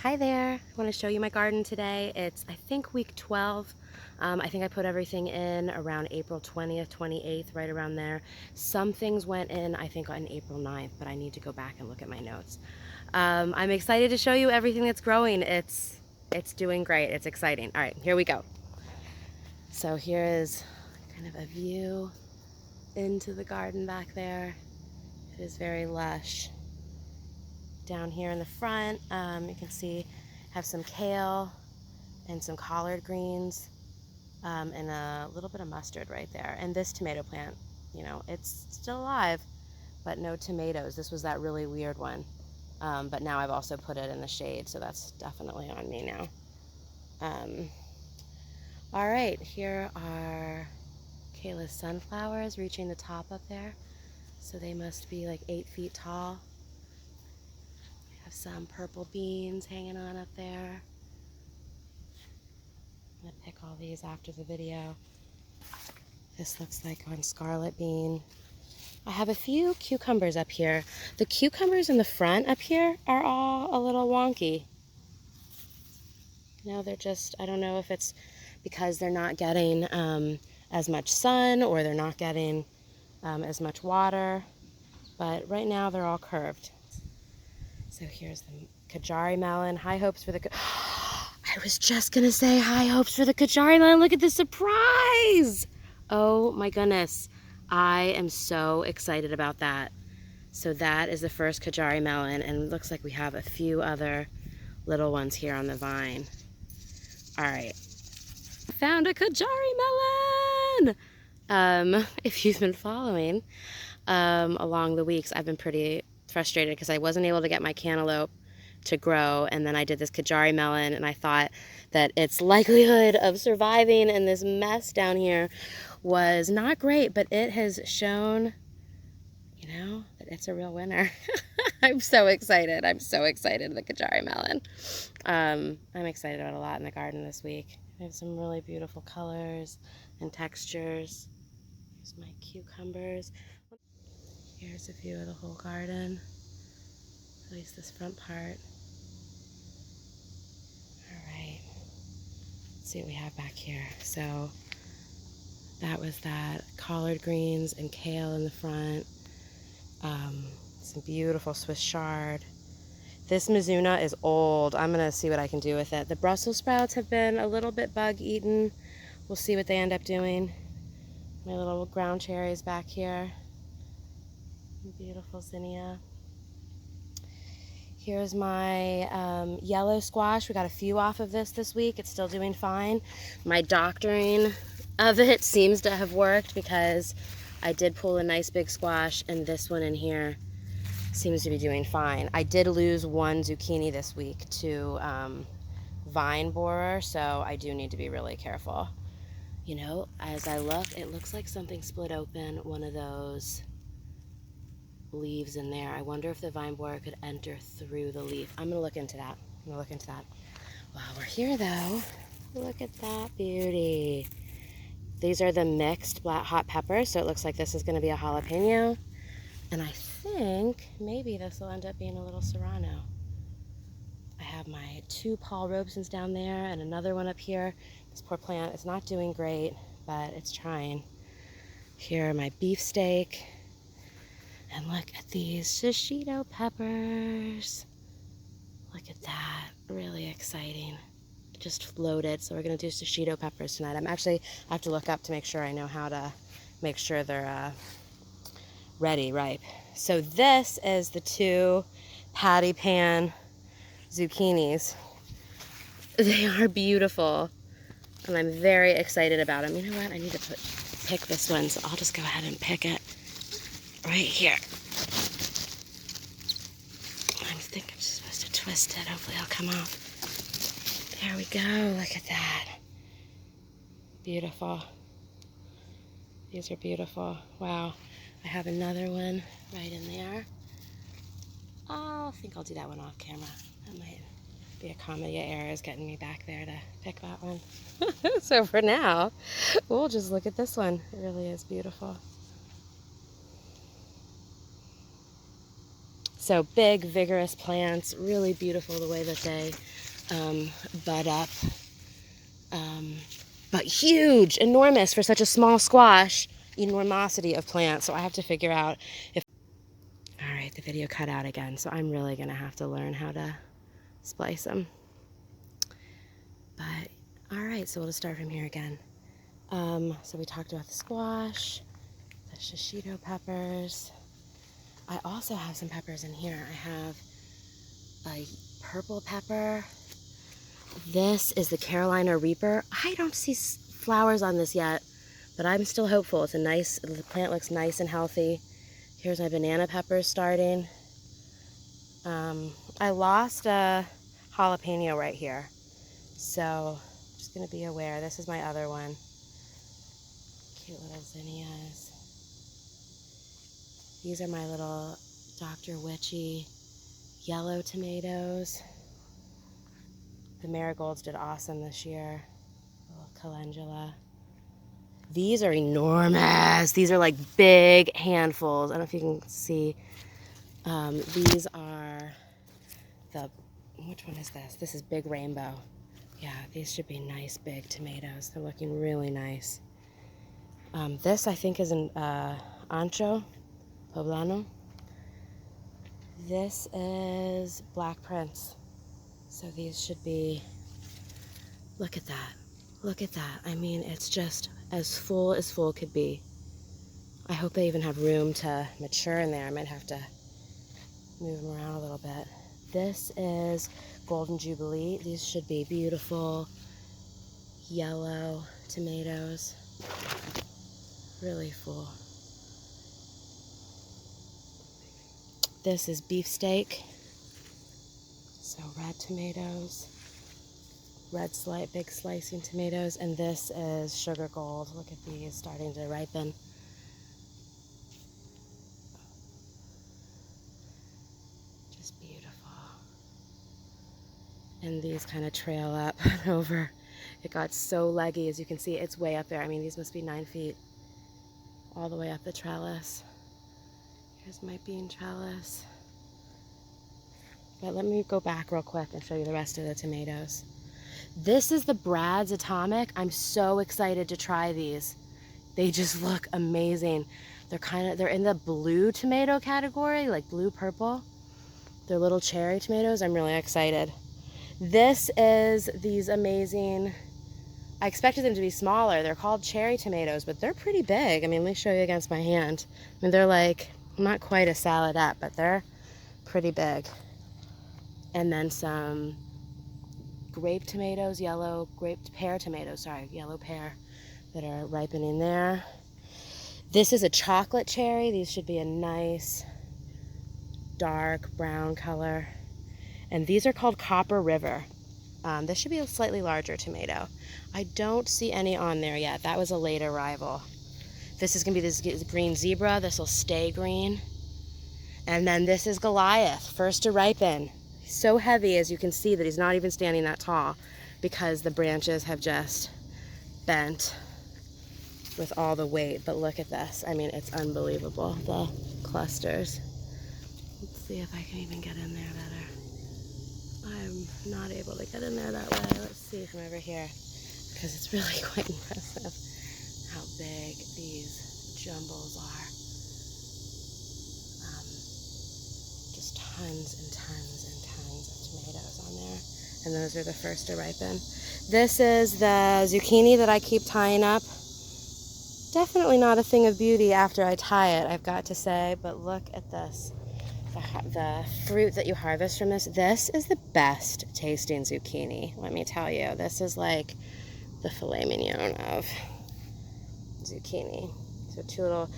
Hi there, I want to show you my garden today. It's, I think, week 12. I think I put everything in around April 20th, 28th, right around there. Some things went in, I think, on April 9th, but I need to go back and look at my notes. I'm excited to show you everything that's growing. It's doing great. It's exciting. All right, here we go. So here is kind of a view into the garden back there. It is very lush. Down here in the front, you can see have some kale and some collard greens, and a little bit of mustard right there. And this tomato plant, you know, it's still alive, but no tomatoes. This was that really weird one. But now I've also put it in the shade, so that's definitely on me now. All right, here are Kayla's sunflowers reaching the top up there. So they must be like 8 feet tall. We have some purple beans hanging on up there. I'm gonna pick all these after the video. This looks like one scarlet bean. I have a few cucumbers up here. The cucumbers in the front up here are all a little wonky. You know, they're just, I don't know if it's because they're not getting as much sun or they're not getting as much water, but right now they're all curved. So here's the Kajari melon. High hopes for the, I was just gonna say high hopes for the Kajari melon. Look at the surprise! Oh my goodness. I am so excited about that. So that is the first Kajari melon, and it looks like we have a few other little ones here on the vine. All right, found a Kajari melon! If you've been following along the weeks, I've been pretty frustrated because I wasn't able to get my cantaloupe to grow, and then I did this Kajari melon, and I thought that its likelihood of surviving in this mess down here was not great, but it has shown, you know, that it's a real winner. I'm so excited. I'm so excited, the Kajari melon. I'm excited about a lot in the garden this week. I have some really beautiful colors and textures. Here's my cucumbers. Here's a view of the whole garden, at least this front part. All right, let's see what we have back here. So that was that collard greens and kale in the front. Some beautiful Swiss chard. This Mizuna is old. I'm gonna see what I can do with it. The Brussels sprouts have been a little bit bug eaten. We'll see what they end up doing. My little ground cherries back here. Beautiful zinnia. Here's my yellow squash. We got a few off of this week. It's still doing fine. My doctoring of it seems to have worked because I did pull a nice big squash, and this one in here seems to be doing fine. I did lose one zucchini this week to vine borer, so I do need to be really careful. You know, as I look, it looks like something split open one of those leaves in there. I wonder if the vine borer could enter through the leaf. I'm gonna look into that. While we're here though, look at that beauty. These are the mixed black hot peppers, so it looks like this is gonna be a jalapeno. And I think maybe this will end up being a little serrano. I have my 2 Paul Robesons down there and another one up here. This poor plant is not doing great, but it's trying. Here are my beefsteak. And look at these shishito peppers. Look at that, really exciting. Just floated, so we're gonna do shishito peppers tonight. I have to look up to make sure I know how to make sure they're ready, ripe. So this is the 2 patty pan zucchinis. They are beautiful, and I'm very excited about them. You know what, I need to pick this one, so I'll just go ahead and pick it right here. I think I'm just supposed to twist it. Hopefully it'll come off. There we go. Look at that. Beautiful. These are beautiful. Wow. I have another one right in there. I think I'll do that one off camera. That might be a comedy of errors getting me back there to pick that one. So for now, we'll just look at this one. It really is beautiful. So big, vigorous plants, really beautiful the way that they bud up. But huge, enormous for such a small squash, enormosity of plants. So I have to figure out if... All right, the video cut out again, so I'm really gonna have to learn how to splice them. But all right, so we'll just start from here again. So we talked about the squash, the shishito peppers. I also have some peppers in here. I have a purple pepper. This is the Carolina Reaper. I don't see flowers on this yet, but I'm still hopeful. It's a nice, the plant looks nice and healthy. Here's my banana peppers starting. I lost a jalapeno right here, so just gonna be aware. This is my other one. Cute little zinnias. These are my little Dr. Witchy yellow tomatoes. The marigolds did awesome this year. A little calendula. These are enormous. These are like big handfuls. I don't know if you can see. These are the, which one is this? This is Big Rainbow. Yeah, these should be nice big tomatoes. They're looking really nice. This I think is an ancho poblano. This is Black Prince. So these should be, look at that. Look at that. I mean, it's just as full could be. I hope they even have room to mature in there. I might have to move them around a little bit. This is Golden Jubilee. These should be beautiful yellow tomatoes. Really full. This is beefsteak. So red tomatoes, big slicing tomatoes, and this is sugar gold. Look at these starting to ripen. Just beautiful. And these kind of trail up over. It got so leggy, as you can see, it's way up there. I mean, these must be 9 feet all the way up the trellis. Here's my bean trellis. But let me go back real quick and show you the rest of the tomatoes. This is the Brad's Atomic. I'm so excited to try these. They just look amazing. They're in the blue tomato category, like blue purple. They're little cherry tomatoes. I'm really excited. This is these amazing, I expected them to be smaller. They're called cherry tomatoes, but they're pretty big. I mean, let me show you against my hand. I mean, they're like, not quite a saladette, but they're pretty big. And then some grape tomatoes, yellow pear that are ripening there. This is a chocolate cherry. These should be a nice dark brown color. And these are called Copper River. This should be a slightly larger tomato. I don't see any on there yet. That was a late arrival. This is gonna be this green zebra. This will stay green. And then this is Goliath, first to ripen. He's so heavy, as you can see, that he's not even standing that tall because the branches have just bent with all the weight. But look at this. I mean, it's unbelievable, the clusters. Let's see if I can even get in there better. I'm not able to get in there that way. Let's see from over here, because it's really quite impressive how big these jumbles are. Just tons and tons and tons of tomatoes on there. And those are the first to ripen. This is the zucchini that I keep tying up. Definitely not a thing of beauty after I tie it, I've got to say, but look at this. The fruit that you harvest from this is the best tasting zucchini, let me tell you. This is like the filet mignon of zucchini. So 2 little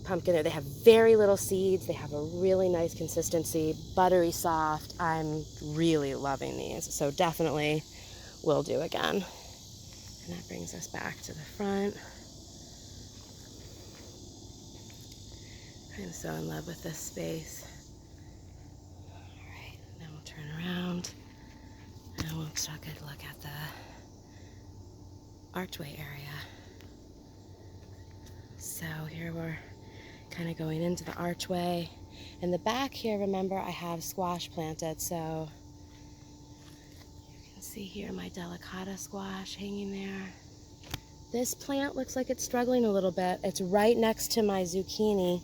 pumpkin there. They have very little seeds. They have a really nice consistency, buttery soft. I'm really loving these, so definitely will do again. And that brings us back to the front. I'm so in love with this space. All right, then we'll turn around and we'll take a look at the archway area. So here we're kind of going into the archway. In the back here, remember, I have squash planted, so you can see here my delicata squash hanging there. This plant looks like it's struggling a little bit. It's right next to my zucchini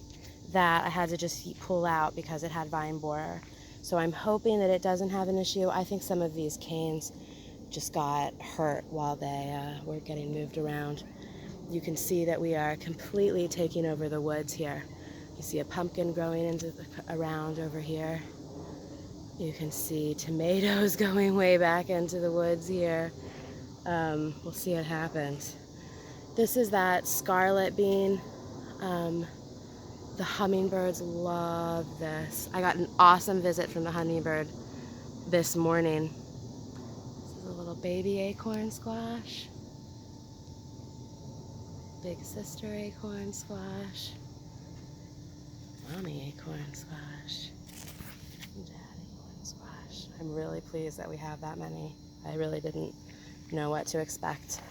that I had to just pull out because it had vine borer. So I'm hoping that it doesn't have an issue. I think some of these canes just got hurt while they were getting moved around. You can see that we are completely taking over the woods here. You see a pumpkin growing around over here. You can see tomatoes going way back into the woods here. We'll see what happens. This is that scarlet bean. The hummingbirds love this. I got an awesome visit from the hummingbird this morning. This is a little baby acorn squash. Big sister acorn squash. Mommy acorn squash. Dad acorn squash. I'm really pleased that we have that many. I really didn't know what to expect.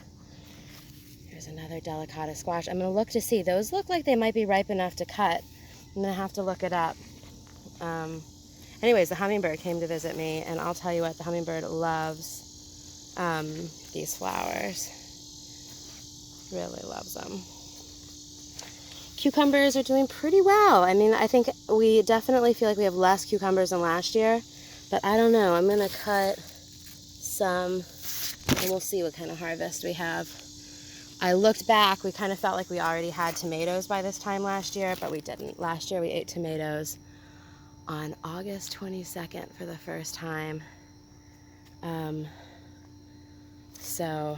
Here's another delicata squash. I'm going to look to see. Those look like they might be ripe enough to cut. I'm going to have to look it up. Anyways, the hummingbird came to visit me, and I'll tell you what, the hummingbird loves these flowers. Really loves them. Cucumbers are doing pretty well. I mean, I think we definitely feel like we have less cucumbers than last year, but I don't know. I'm going to cut some, and we'll see what kind of harvest we have. I looked back, we kind of felt like we already had tomatoes by this time last year, but we didn't. Last year we ate tomatoes on August 22nd for the first time. So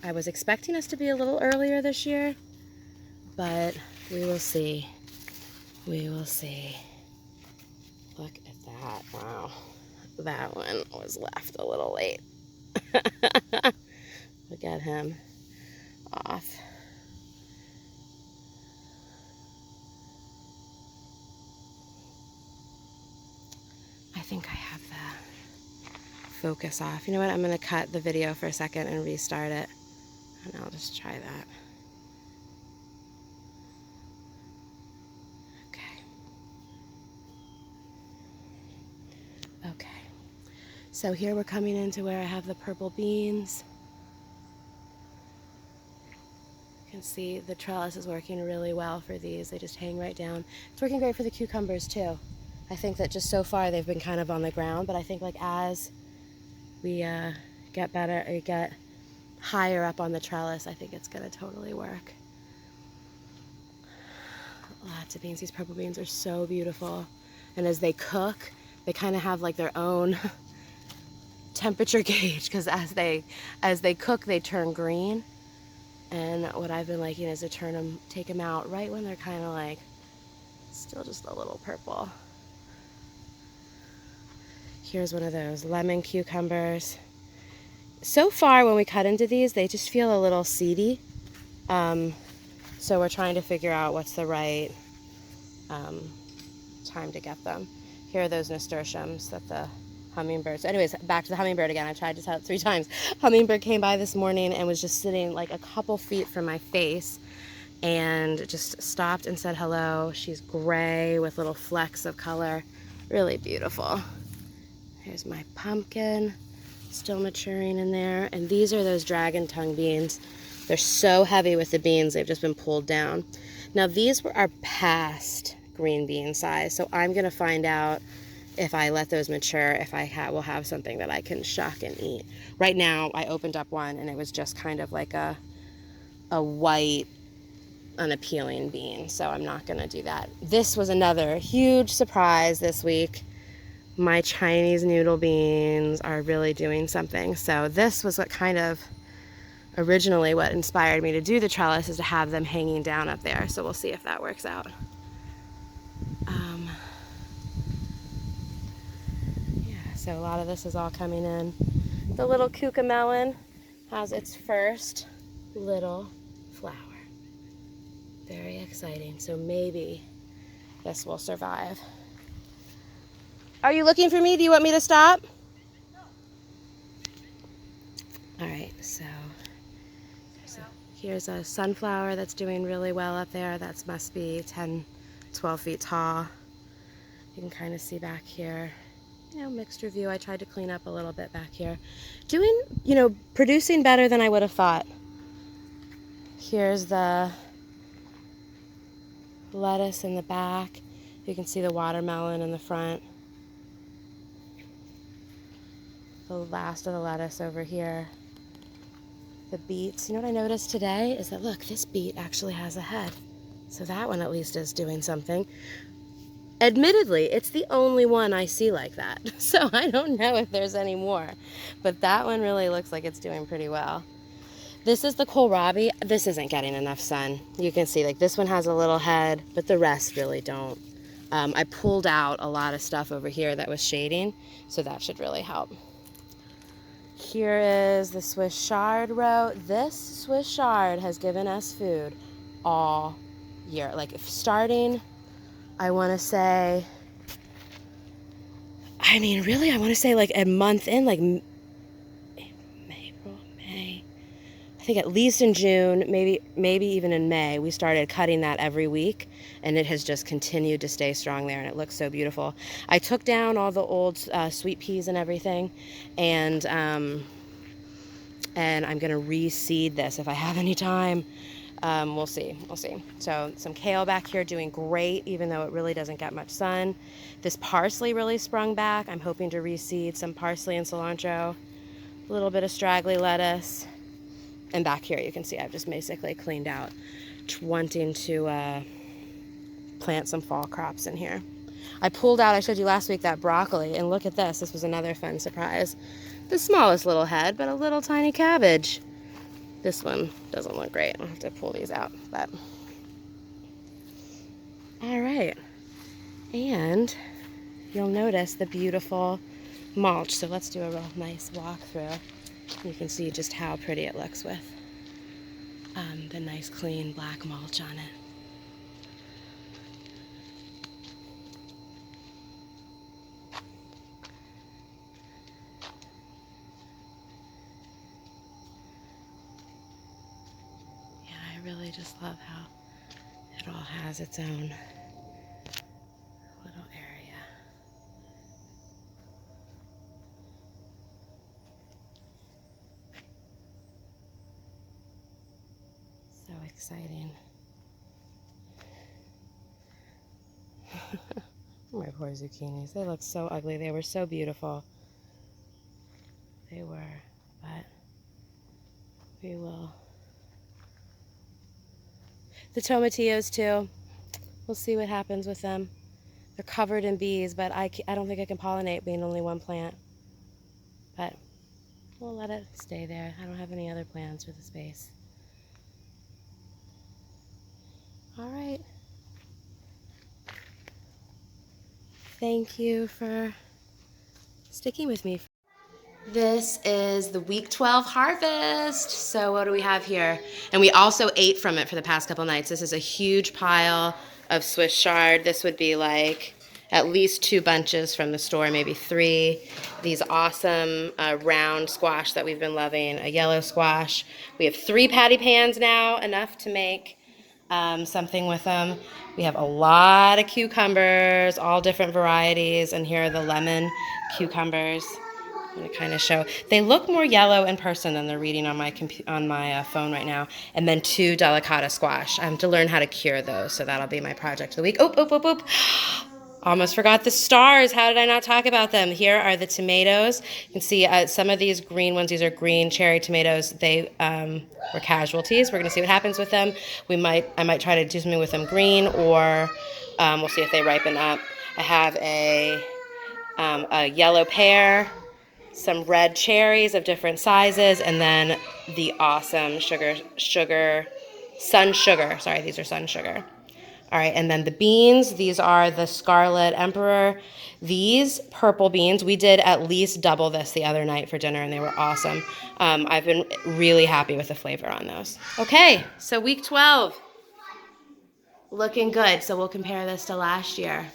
I was expecting us to be a little earlier this year, but we will see. We will see. Look at that. Wow. That one was left a little late. Look at him off. I think I have the focus off. You know what? I'm going to cut the video for a second and restart it. And I'll just try that. Okay. So here we're coming into where I have the purple beans. You can see the trellis is working really well for these. They just hang right down. It's working great for the cucumbers too. I think that just so far they've been kind of on the ground, but I think like as we get better, or get higher up on the trellis, I think it's gonna totally work. Lots of beans. These purple beans are so beautiful. And as they cook, they kind of have like their own temperature gauge, because as they cook, they turn green. And what I've been liking is to take them out right when they're kind of like still just a little purple. Here's one of those lemon cucumbers. So far when we cut into these, they just feel a little seedy. So we're trying to figure out what's the right time to get them. Here are those nasturtiums that the hummingbirds. Anyways, back to the hummingbird again. I tried to tell it 3 times. Hummingbird came by this morning and was just sitting like a couple feet from my face and just stopped and said hello. She's gray with little flecks of color. Really beautiful. Here's my pumpkin, still maturing in there. And these are those dragon tongue beans. They're so heavy with the beans, they've just been pulled down. Now these are past green bean size, so I'm gonna find out if I let those mature, if I will have something that I can shuck and eat. Right now, I opened up one and it was just kind of like a white, unappealing bean, so I'm not gonna do that. This was another huge surprise this week. My Chinese noodle beans are really doing something. So this was what kind of originally what inspired me to do the trellis, is to have them hanging down up there. So we'll see if that works out. Yeah, so a lot of this is all coming in. The little cucamelon has its first little flower. Very exciting. So maybe this will survive. Are you looking for me? Do you want me to stop? All right, so here's a sunflower that's doing really well up there. That must be 10, 12 feet tall. You can kind of see back here, you know, mixed review. I tried to clean up a little bit back here. Doing, you know, producing better than I would have thought. Here's the lettuce in the back. You can see the watermelon in the front. The last of the lettuce over here. The beets. You know what I noticed today is that, look, this beet actually has a head. So that one at least is doing something. Admittedly, it's the only one I see like that. So I don't know if there's any more. But that one really looks like it's doing pretty well. This is the kohlrabi. This isn't getting enough sun. You can see, like, this one has a little head, but the rest really don't. I pulled out a lot of stuff over here that was shading, so that should really help. Here is the Swiss chard row. This Swiss chard has given us food all year. Like, starting, I want to say, I mean, really, I want to say like a month in, like April, May. I think at least in June, maybe even in May, we started cutting that every week, and it has just continued to stay strong there, and it looks so beautiful. I took down all the old sweet peas and everything, and I'm going to reseed this if I have any time. We'll see. So some kale back here doing great, even though it really doesn't get much sun. This parsley really sprung back. I'm hoping to reseed some parsley and cilantro, a little bit of straggly lettuce. And back here you can see I've just basically cleaned out, wanting to plant some fall crops in here. I pulled out, I showed you last week, that broccoli, and look at this. This was another fun surprise. The smallest little head, but a little tiny cabbage. This one doesn't look great. I'll have to pull these out, but. All right. And you'll notice the beautiful mulch. So let's do a real nice walkthrough. You can see just how pretty it looks with the nice clean black mulch on it. Yeah, I really just love how it all has its own little area. So exciting. My poor zucchinis. They look so ugly. They were so beautiful. They were, but we will. The tomatillos too. We'll see what happens with them. They're covered in bees, but I don't think I can pollinate being only one plant. But we'll let it stay there. I don't have any other plans for the space. All right. Thank you for sticking with me. This is the week 12 harvest. So what do we have here? And we also ate from it for the past couple nights. This is a huge pile of Swiss chard. This would be like at least 2 bunches from the store, maybe 3. These awesome round squash that we've been loving, a yellow squash. We have 3 patty pans now, enough to make something with them. We have a lot of cucumbers, all different varieties, and here are the lemon cucumbers. I'm going to kind of show. They look more yellow in person than they're reading on my phone right now. And then 2 delicata squash. I have to learn how to cure those, so that'll be my project of the week. Oop. Almost forgot the stars. How did I not talk about them? Here are the tomatoes. You can see some of these green ones. These are green cherry tomatoes. They were casualties. We're going to see what happens with them. I might try to do something with them green, or we'll see if they ripen up. I have a yellow pear, some red cherries of different sizes, and then the awesome sun sugar. Sorry, these are sun sugar. All right, and then the beans, these are the Scarlet Emperor. These purple beans, we did at least double this the other night for dinner, and they were awesome. I've been really happy with the flavor on those. Okay, so week 12, looking good. So we'll compare this to last year.